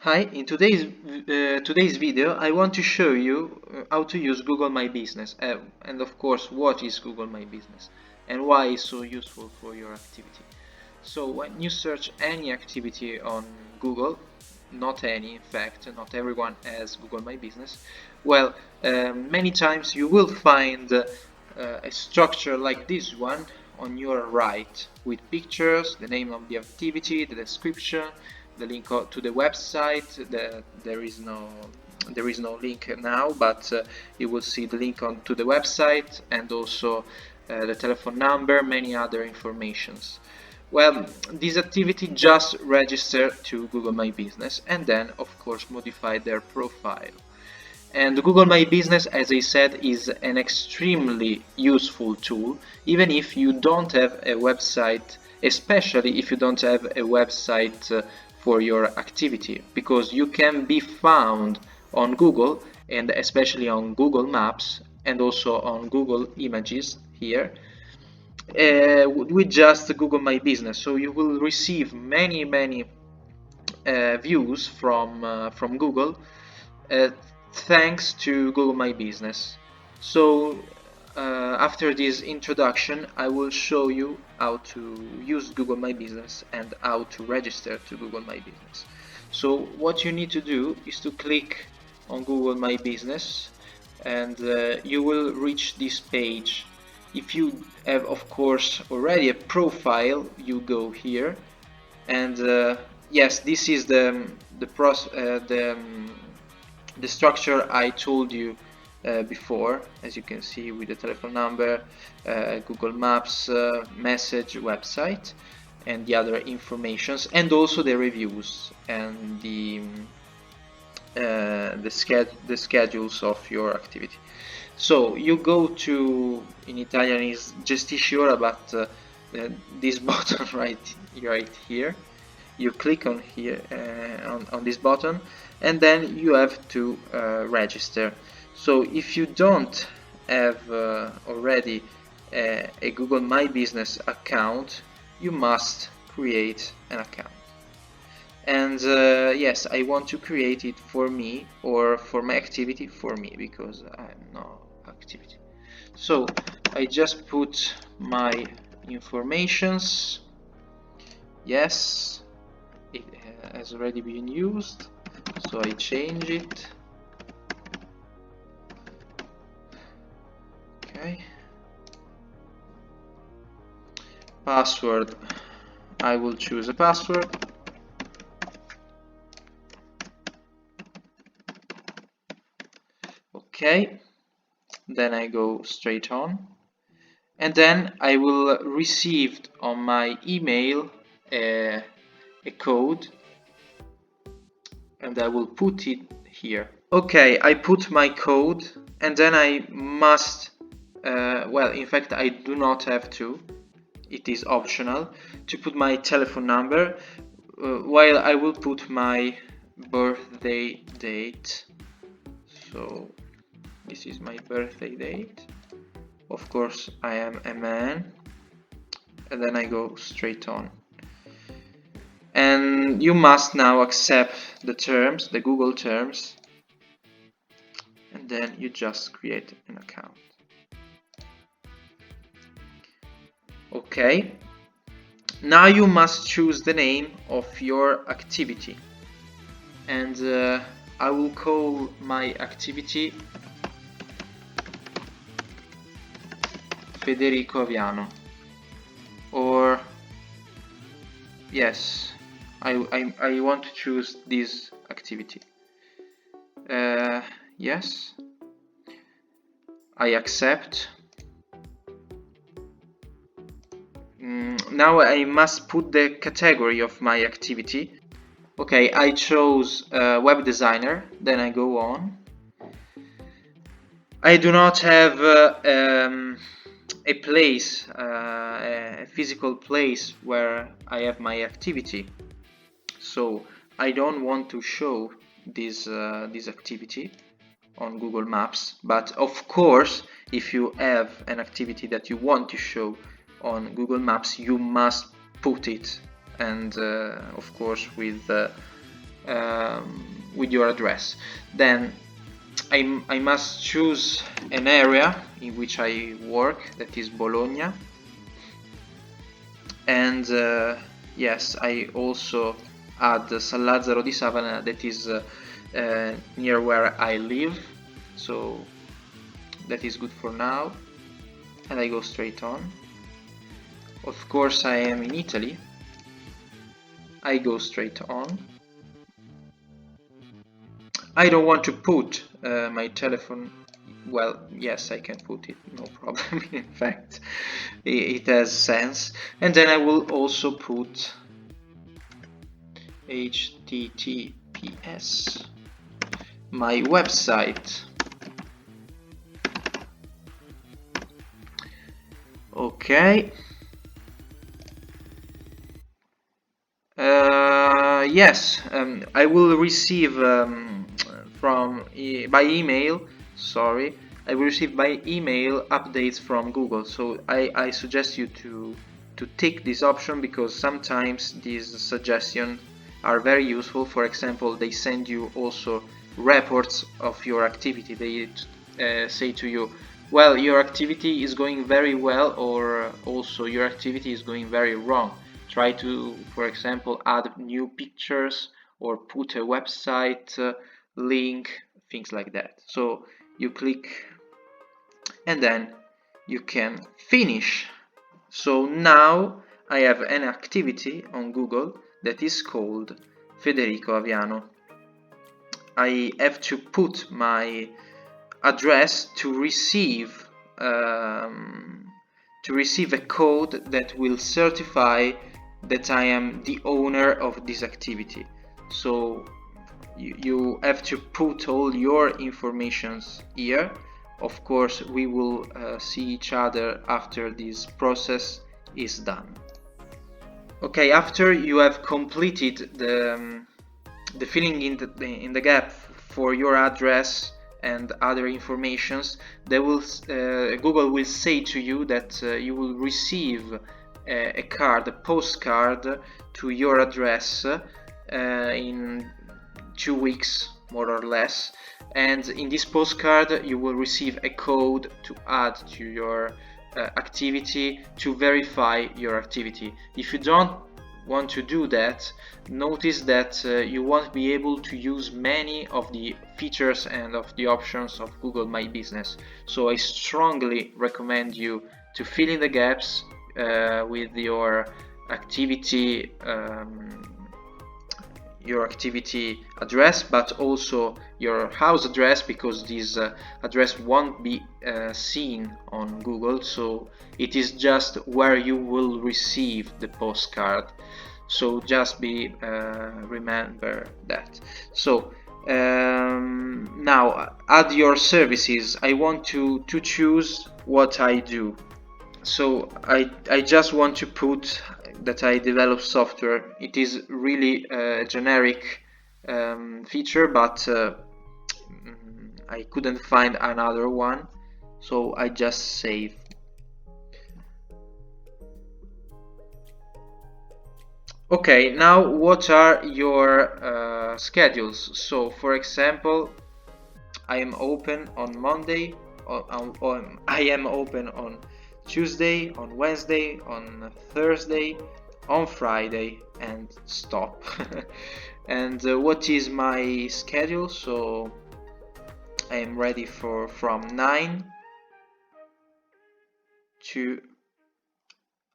Hi, in today's video I want to show you how to use Google My Business and of course what is Google My Business and why it's so useful for your activity. So when you search any activity on Google, not any in fact, not everyone has Google My Business, well, many times you will find a structure like this one on your right with pictures, the name of the activity, the description, the link to the website. There is no link now, but you will see the link to the website and also the telephone number, many other informations. Well, this activity just register to Google My Business and then of course modify their profile. And Google My Business, as I said, is an extremely useful tool, even if you don't have a website, especially if you don't have a website for your activity, because you can be found on Google and especially on Google Maps and also on Google Images here with just Google My Business. So you will receive many views from Google uh, thanks to Google My Business. So after this introduction, I will show you how to use Google My Business and how to register to Google My Business. So what you need to do is to click on Google My Business and you will reach this page. If you have of course already a profile, you go here and yes, this is the structure I told you before, as you can see, with the telephone number, Google Maps, message, website, and the other informations, and also the reviews and the schedules of your activity. So you go to, in Italian is gestisciora, but this button right here, you click on here on this button and then you have to register. So if you don't have already a Google My Business account, you must create an account. And yes, I want to create it for me, or for my activity, for me, because I have no activity. So I just put my informations. Yes, it has already been used, so I change it. Okay. Password, I will choose a password. Okay, then I go straight on, and then I will receive on my email a code, and I will put it here. Okay, I put my code, and then I must well, in fact I do not have to, it is optional to put my telephone number, while I will put my birthday date. So this is my birthday date. Of course I am a man, and then I go straight on. And you must now accept the terms, the Google terms, and then you just create an account. Okay, now you must choose the name of your activity, and I will call my activity Federico Aviano, or yes, I want to choose this activity. Yes, I accept. Now I must put the category of my activity. Okay, I chose web designer, then I go on. I do not have a place, a physical place where I have my activity, so I don't want to show this activity on Google Maps. But of course, if you have an activity that you want to show on Google Maps, you must put it, and of course with with your address. Then I must choose an area in which I work, that is Bologna, and yes, I also add San Lazzaro di Savana, that is near where I live, so that is good for now, and I go straight on. Of course, I am in Italy. I go straight on. I don't want to put my telephone. Well, yes, I can put it, no problem. In fact, it has sense. And then I will also put HTTPS, my website. Okay. Yes, I will receive by email. Sorry, I will receive by email updates from Google. So I suggest you to take this option, because sometimes these suggestions are very useful. For example, they send you also reports of your activity. They say to you, well, your activity is going very well, or also your activity is going very wrong. Try to, for example, add new pictures or put a website link, things like that. So you click and then you can finish. So now I have an activity on Google that is called Federico Aviano. I have to put my address to receive a code that will certify that I am the owner of this activity. So you have to put all your informations here. Of course, we will see each other after this process is done. Okay, after you have completed the filling in the gap for your address and other informations, Google will say to you that you will receive a postcard to your address in 2 weeks, more or less, and in this postcard you will receive a code to add to your activity, to verify your activity. If you don't want to do that, notice that you won't be able to use many of the features and of the options of Google My Business. So I strongly recommend you to fill in the gaps with your activity address, but also your house address, because this address won't be seen on Google, so it is just where you will receive the postcard. So just remember that. So now add your services. I want to choose what I do. So I just want to put that I develop software. It is really a generic feature, but I couldn't find another one, so I just save. Okay, now what are your schedules? So for example, I am open on Monday, I am open on Tuesday, on Wednesday, on Thursday, on Friday, and stop. And what is my schedule? So I am ready from 9 to,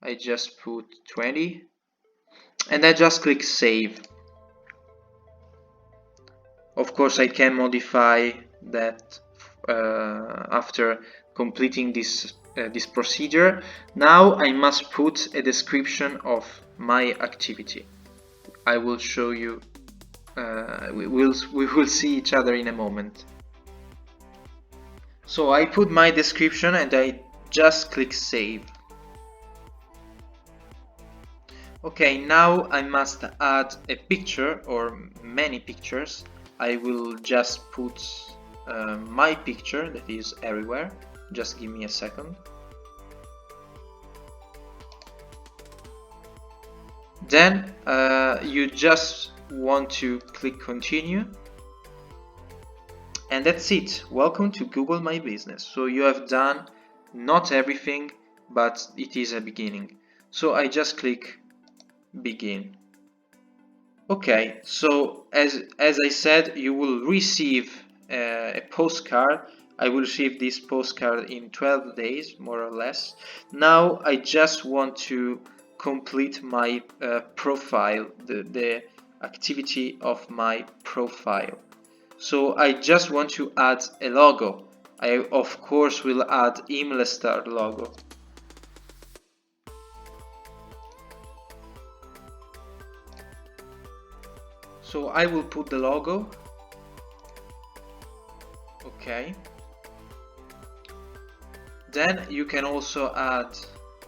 I just put 20, and I just click save. Of course, I can modify that after completing this procedure. Now I must put a description of my activity. I will show you. We will see each other in a moment. So I put my description and I just click save. Okay, now I must add a picture or many pictures. I will just put my picture that is everywhere. Just give me a second. Then you just want to click continue, and that's it. Welcome to Google My Business. So you have done not everything, but it is a beginning. So I just click begin. Okay, so as I said, you will receive a postcard. I will receive this postcard in 12 days, more or less. Now I just want to complete my profile, the activity of my profile. So I just want to add a logo. I of course will add Imlestar logo. So I will put the logo. Okay. Then you can also add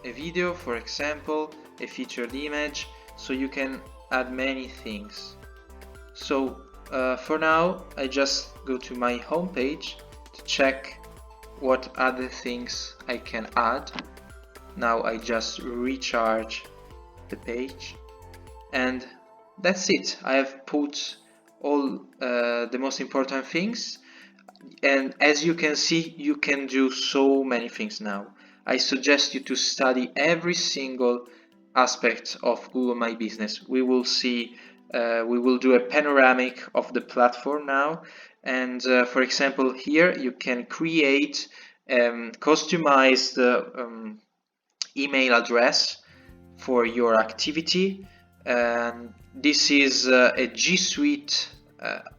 a video, for example, a featured image, so you can add many things. So for now, I just go to my homepage to check what other things I can add. Now I just recharge the page, and that's it. I have put all the most important things, and as you can see, you can do so many things now. I suggest you to study every single aspect of Google My Business. We will see, we will do a panoramic of the platform now, and for example here you can create customized email address for your activity, and this is a G Suite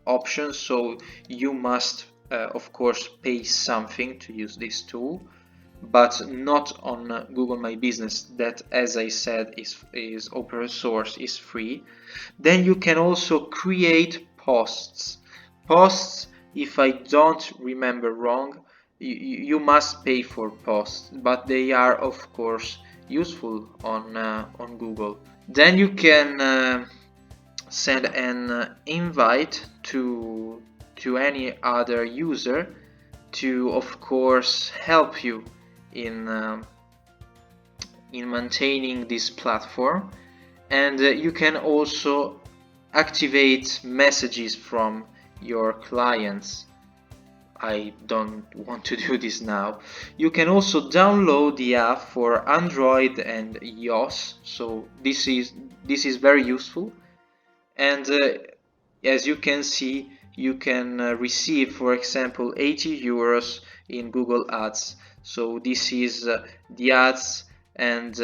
option, so you must of course pay something to use this tool, but not on Google My Business, that, as I said, is open source, is free. Then you can also create posts. If I don't remember wrong, you must pay for posts, but they are of course useful on Google. Then you can send an invite to any other user to of course help you in maintaining this platform, and you can also activate messages from your clients. I don't want to do this now. You can also download the app for Android and iOS, so this is very useful. And as you can see, you can receive, for example, 80 euros in Google Ads. So this is the ads, and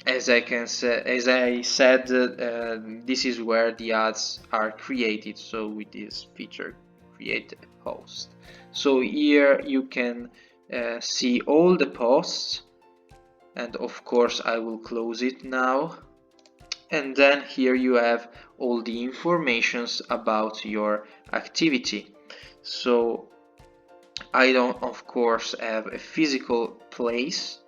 as I said, this is where the ads are created. So with this feature, create a post. So here you can see all the posts, and of course I will close it now. And then here you have all the informations about your activity. So I don't of course have a physical place,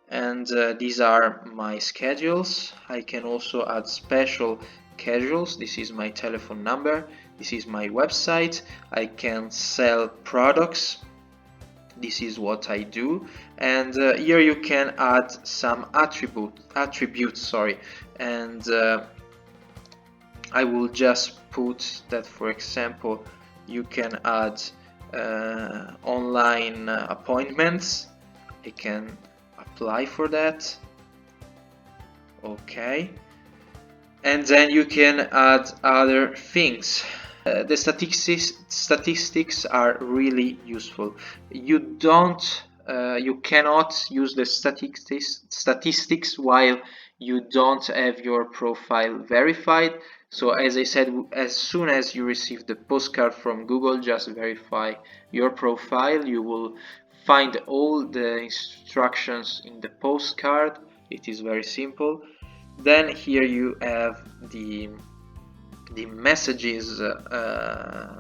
and these are my schedules. I can also add special schedules. This is my telephone number, this is my website. I can sell products, this is what I do, and here you can add some attributes, sorry, and I will just put that, for example, you can add online appointments. I can apply for that. Okay, and then you can add other things. The statistics are really useful. You cannot use the statistics while you don't have your profile verified. So as I said, as soon as you receive the postcard from Google, just verify your profile. You will find all the instructions in the postcard. It is very simple. Then here you have the messages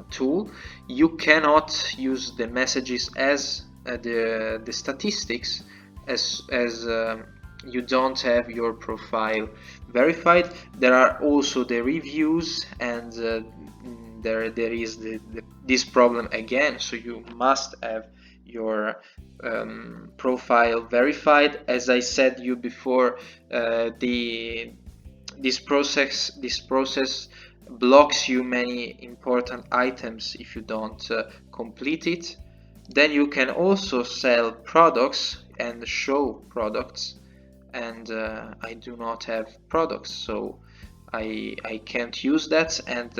tool. You cannot use the messages as the statistics, as you don't have your profile verified. There are also the reviews, and there is this problem again, so you must have your profile verified. As I said you before, this process blocks you many important items if you don't complete it. Then you can also sell products and show products, and I do not have products, so I can't use that, and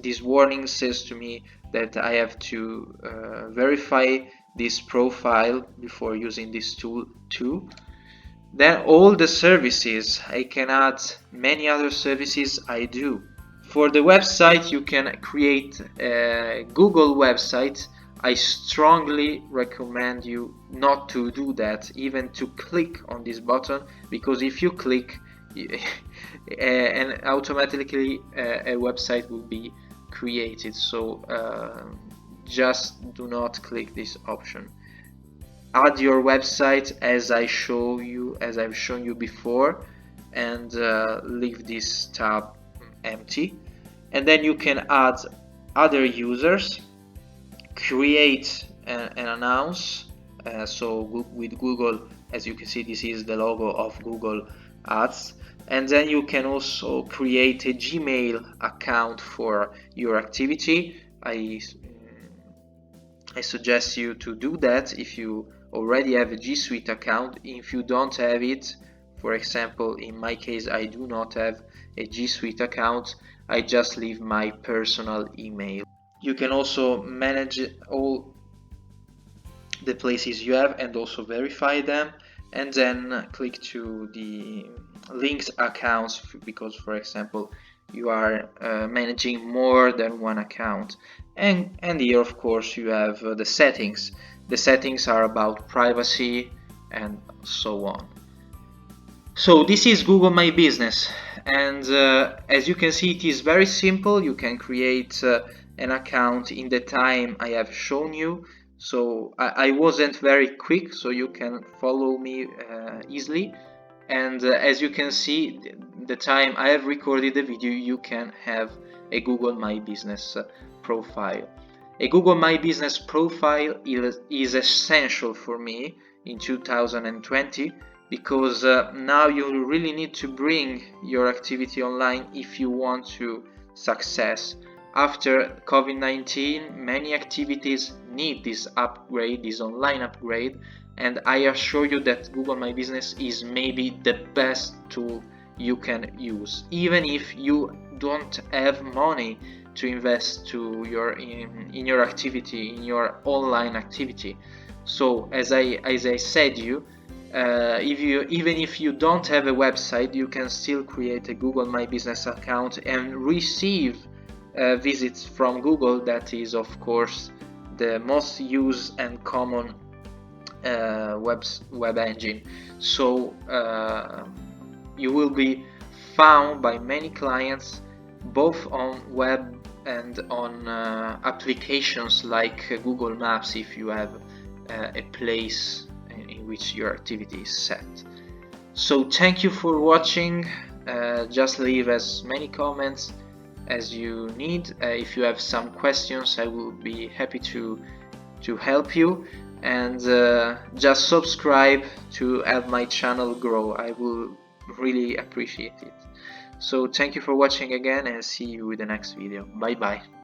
this warning says to me that I have to verify this profile before using this tool too. Then all the services, I can add many other services I do. For the website, you can create a Google website. I strongly recommend you not to do that, even to click on this button, because if you click and automatically a website will be created. So just do not click this option. Add your website as I've shown you before, and leave this tab empty. And then you can add other users, create and announce. So with Google, as you can see, this is the logo of Google Ads. And then you can also create a Gmail account for your activity. I suggest you to do that if you already have a G Suite account. If you don't have it, for example, in my case, I do not have a G Suite account, I just leave my personal email. You can also manage all the places you have and also verify them, and then click to the linked accounts, because for example you are managing more than one account. And here of course you have the settings. The settings are about privacy and so on. So this is Google My Business, and as you can see, it is very simple. You can create an account in the time I have shown you. So I wasn't very quick, so you can follow me easily. And as you can see, the time I have recorded the video, you can have a Google My Business profile. A Google My Business profile is essential for me in 2020, because now you really need to bring your activity online if you want to success. After COVID-19, many activities need this upgrade, this online upgrade, and I assure you that Google My Business is maybe the best tool you can use, even if you don't have money to invest to in your activity, in your online activity. So as I said you, even if you don't have a website, you can still create a Google My Business account and receive visits from Google. That is of course the most used and common web engine. So you will be found by many clients, both on web and on applications like Google Maps, if you have a place in which your activity is set. So thank you for watching. Just leave as many comments as you need. If you have some questions, I will be happy to help you, and just subscribe to help my channel grow. I will really appreciate it. So thank you for watching again, and see you in the next video. Bye bye.